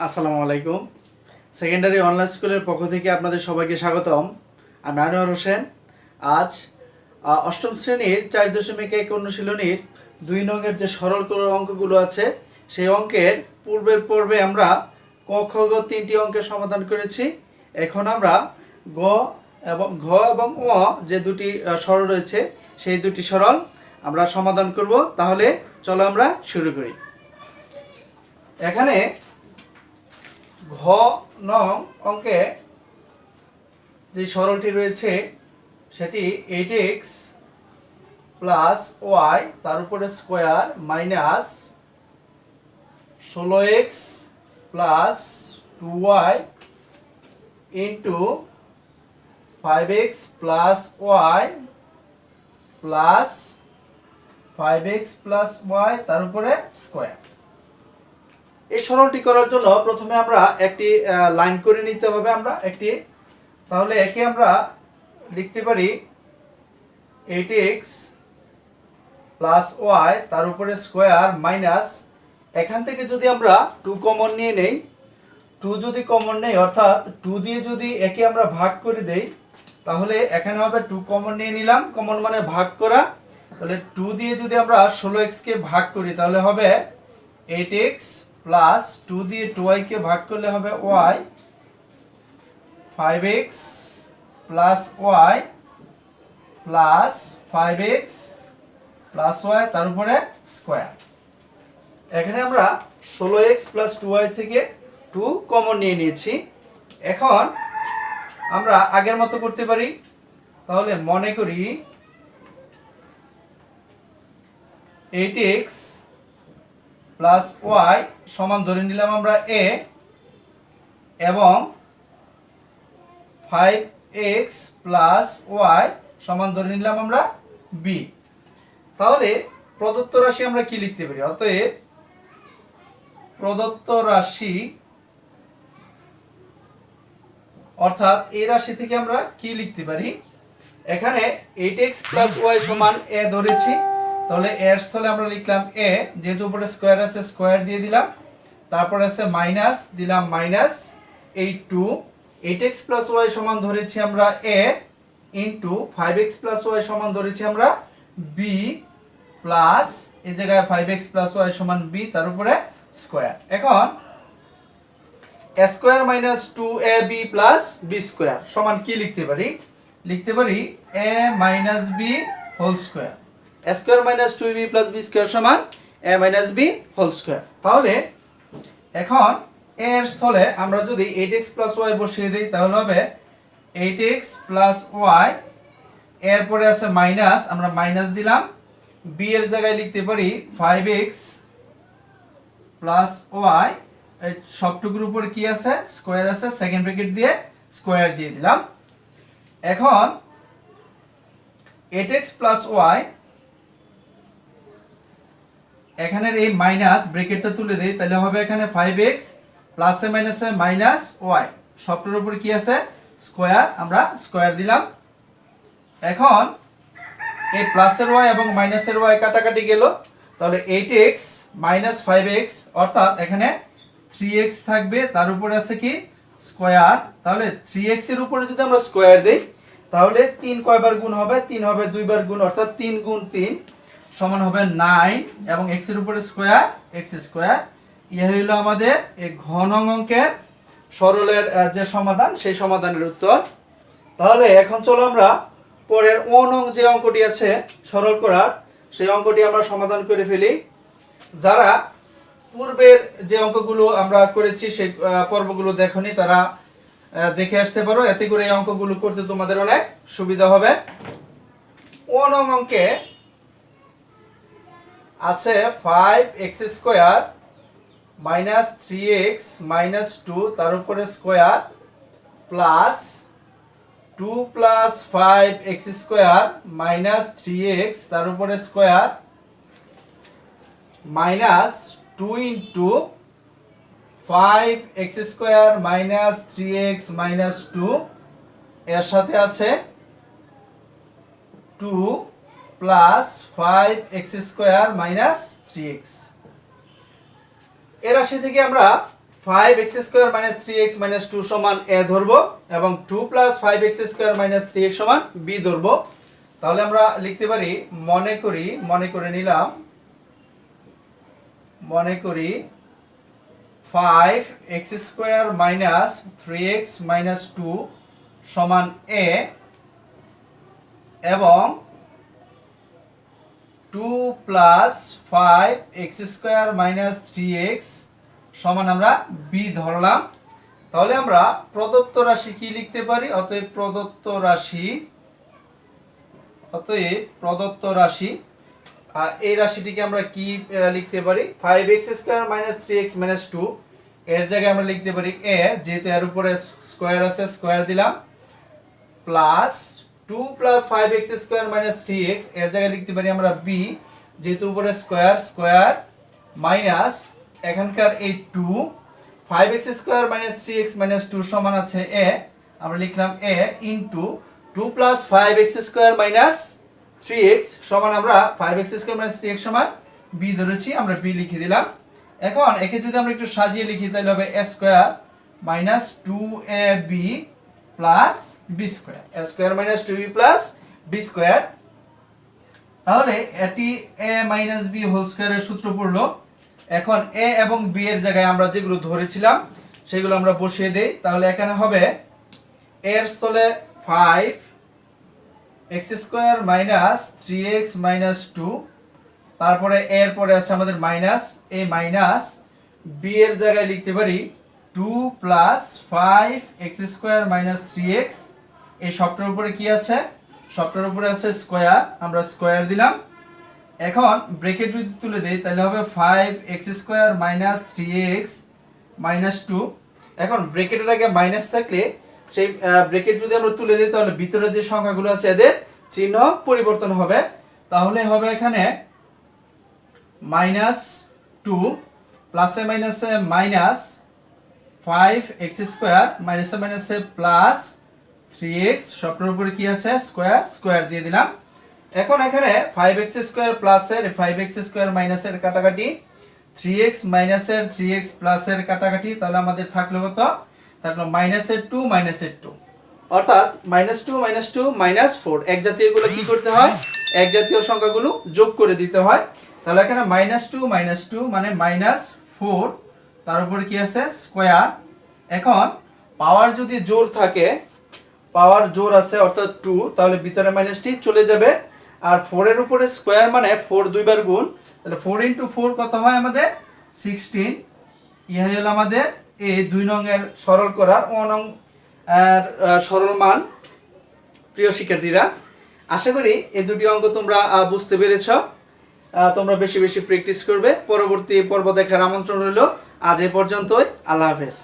আসসালামু আলাইকুম। Secondary online স্কুলের পক্ষ থেকে আপনাদের সবাইকে স্বাগতম। আমি আনোয়ার হোসেন। আজ অষ্টম শ্রেণীর 4.1 অনুশীলনীর 2 নংয়ের যে সরল করার অঙ্কগুলো আছে সেই অঙ্কের পূর্বের পর্বে আমরা ক খ গ 3টি অঙ্কের সমাধান করেছি। এখন আমরা গ এবং ঘ এবং অ যে দুটি সরল রয়েছে সেই দুটি সরল আমরা সমাধান করব। তাহলে চলো আমরা শুরু করি। এখানে ঘ নং অঙ্কে যে সরলটি রয়েছে সেটি 8x প্লাস ওয়াই তার উপরে square minus 16x plus 2y into 5x plus Y plus 5x plus Y তার উপরে স্কোয়ার। এই সরলটি করার জন্য প্রথমে আমরা একটি লাইন করে নিতে হবে। তাহলে একে আমরা লিখতে পারি 8x প্লাস ওয়াই তার উপরে স্কোয়ার মাইনাস, এখান থেকে যদি আমরা 2 কমন নিয়ে নেই, 2 যদি কমন নেই অর্থাৎ 2 দিয়ে যদি একে আমরা ভাগ করে দেই তাহলে এখানে হবে 2 কমন নিয়ে নিলাম, কমন মানে ভাগ করা। তাহলে 2 দিয়ে যদি আমরা 16x কে ভাগ করি তাহলে হবে 8x প্লাস 2 দিয়ে 2y কে ভাগ করলে হবে y, 5x plus y plus 5x plus y তার উপরে স্কোয়ার। এখানে আমরা 16x প্লাস 2y থেকে 2 কমন নিয়ে নিয়েছি। এখন আমরা আগের মতো করতে পারি। তাহলে মনে করি 8x প্লাস ওয়াই সমান ধরে নিলাম আমরা a এবং 5x প্লাস ওয়াই সমান ধরে নিলাম আমরা b। তাহলে প্রদত্ত রাশি আমরা কি লিখতে পারি? অতএব প্রদত্ত রাশি অর্থাৎ এই রাশি থেকে আমরা কি লিখতে পারি? এখানে 8x প্লাস ওয়াই সমান a ধরেছি, তাহলে এর স্থলে আমরা লিখলাম a, যেহেতু উপরে স্কোয়ার আছে স্কোয়ার দিয়ে দিলাম, তারপর আছে মাইনাস দিলাম মাইনাস এই 2, 8x প্লাস ওয়াই সমান ধরেছি আমরা a into 5x plus Y সমান ধরেছি আমরা b প্লাস এই জায়গায় 5x প্লাস ওয়াই সমান b তার উপরে স্কোয়ার। এখন a square minus 2ab plus b square সমান কি লিখতে পারি? লিখতে পারি a minus b whole square. a square minus 2ab plus b square সমান a minus b whole square. তাহলে এখন a এর স্থলে আমরা যদি 8x প্লাস y বসিয়ে দিই তাহলে হবে 8x প্লাস y, এরপরে আছে মাইনাস, আমরা মাইনাস দিলাম, b এর জায়গায় লিখতে পারি 5x প্লাস y, এই সবটুকুর উপরে কি আছে? স্কোয়ার আছে, সেকেন্ড ব্র্যাকেট দিয়ে স্কোয়ার দিয়ে দিলাম। এখন 8x প্লাস y, এখানের এই মাইনাস ব্র্যাকেটটা তুলে দেই তাহলে হবে এখানে 5x প্লাসে মাইনাসে মাইনাস y, সবটার উপরে কি আছে? স্কোয়ার, আমরা স্কোয়ার দিলাম। এখন এই প্লাসের y এবং মাইনাসের y কাটাকাটি গেল, তাহলে 8x মাইনাস 5x অর্থাৎ এখানে 3x থাকবে, তার উপরে আছে কি? স্কোয়ার। তাহলে 3x এর উপরে যদি আমরা স্কোয়ার দেই তাহলে 3 কয়বার গুণ হবে? 3 হবে 2 বার গুণ, অর্থাৎ 3 গুণ 3 সমান হবে 9 এবং x এর উপরে স্কোয়ার x স্কোয়ার। ইয়ে হইল আমাদের এই ঘ নং অঙ্কের সরলের যে সমাধান সেই সমাধানের উত্তর। তাহলে এখন চলো আমরা পরের অ নং যে অঙ্কটি আছে সরল করার সেই অঙ্কটি আমরা সমাধান করে ফেলি। যারা পূর্বের যে অঙ্কগুলো আমরা করেছি সেই পর্বগুলো দেখোনি তারা দেখে আসতে পারো, এতে করে এই অঙ্কগুলো করতে তোমাদের অনেক সুবিধা হবে। অ নং অঙ্কে আছে 5x square minus 3x minus 2 তার উপরে square plus 2 plus 5x square minus 3x তার উপরে square minus 2 into 5x square minus 3x minus 2, এর সাথে আছে 2 plus 5x square minus 3x। এর রাশি থেকে আমরা 5x square minus 3x minus 2 সমান a ধরবো এবং 2 plus 5x square minus 3x সমান b ধরবো। তাহলে আমরা লিখতে পারি মনে করি 5x square minus 3x minus 2 সমান a এবং 2 plus 5x square minus 3x সমান আমরা b ধরলাম। তাহলে আমরা প্রদত্ত রাশি কি লিখতে পারি? অতএব প্রদত্ত রাশি এই রাশিটিকে আমরা কি লিখতে পারি? 5x square minus 3x minus 2 এর জায়গায় আমরা লিখতে পারি a, যেহেতু এর উপরে স্কয়ার আছে স্কয়ার দিলাম, plus 2 plus 5x square minus 3x এর জায়গায় লিখতে পারি আমরা b, যেহেতু উপরে স্কয়ার মাইনাস এখানকার এই 2 5x square minus 3x minus 2 সমান আছে a, আমরা লিখলাম a into 2 plus 5x square minus 3x সমান আমরা 5x স্কয়ার মাইনাস 3x সমান b ধরেছি, আমরা b লিখে দিলাম। এখন একে যদি আমরা একটু সাজিয়ে লিখি তাহলে হবে a square minus 2ab plus b square, a square minus 2b plus b square. তাহলে এটি a মাইনাস b হোল স্কয়ারের সূত্র পড়লো। এখন a এবং b এর জায়গায় আমরা যেগুলো ধরেছিলাম সেগুলো আমরা বসিয়ে দেই। তাহলে এখানে হবে a এর স্থলে 5x square minus 3x minus 2, তারপরে a এর পরে আছে আমাদের মাইনাস, এই মাইনাস b এর জায়গায় লিখতে পারি 2 plus 5x square minus 3x, এই সবটার উপরে কি আছে? সবটার উপরে আছে স্কয়ার, আমরা স্কয়ার দিলাম। এখন ব্র্যাকেট যদি তুলে দেই তাহলে হবে 5x square minus 3x minus 2। এখন ব্র্যাকেটের আগে মাইনাস থাকলে সেই ব্র্যাকেট যদি আমরা তুলে দিই তাহলে ভিতরে যে সংখ্যাগুলো আছে এদের চিহ্ন পরিবর্তন হবে। তাহলে হবে এখানে মাইনাস 2 প্লাসে মাইনাসে মাইনাস 5x স্কয়ার মাইনাসে মাইনাসে প্লাস 3x, সবটার উপরে কি আছে? স্কয়ার দিয়ে দিলাম। এখন এখানে 5x স্কয়ার প্লাসের 5x স্কয়ার মাইনাসের কাটাকাটি, 3x মাইনাসের 3x প্লাসের কাটাকাটি, তাহলে আমাদের থাকলো কত? থাকলো মাইনাসের 2 মাইনাসের 2, অর্থাৎ -2 -2 -4। এক জাতীয়গুলো কি করতে হয়? এক জাতীয় সংখ্যাগুলো যোগ করে দিতে হয়। তাহলে এখানে -2 মানে -4, তার উপরে কি আছে? স্কয়ার। এখন পাওয়ার যদি জোর থাকে, পাওয়ার জোর আছে অর্থাৎ 2, তাহলে ভিতরে মাইনাসটি চলে যাবে। আর 4 এর উপরে স্কয়ার মানে 4 দুইবার গুণ, তাহলে 4 × 4 কত হয় আমাদের? 16। ইহা হলো আমাদের এই 2 নং এর সরল করার 1 নং সরল মান। প্রিয় শিক্ষার্থীরা, আশা করি এই দুটি অঙ্ক তোমরা বুঝতে পেরেছ। তোমরা বেশি বেশি প্র্যাকটিস করবে। পরবর্তী পর্ব দেখার আমন্ত্রণ রইল। আজ এ পর্যন্তই। আল্লাহ হাফেজ।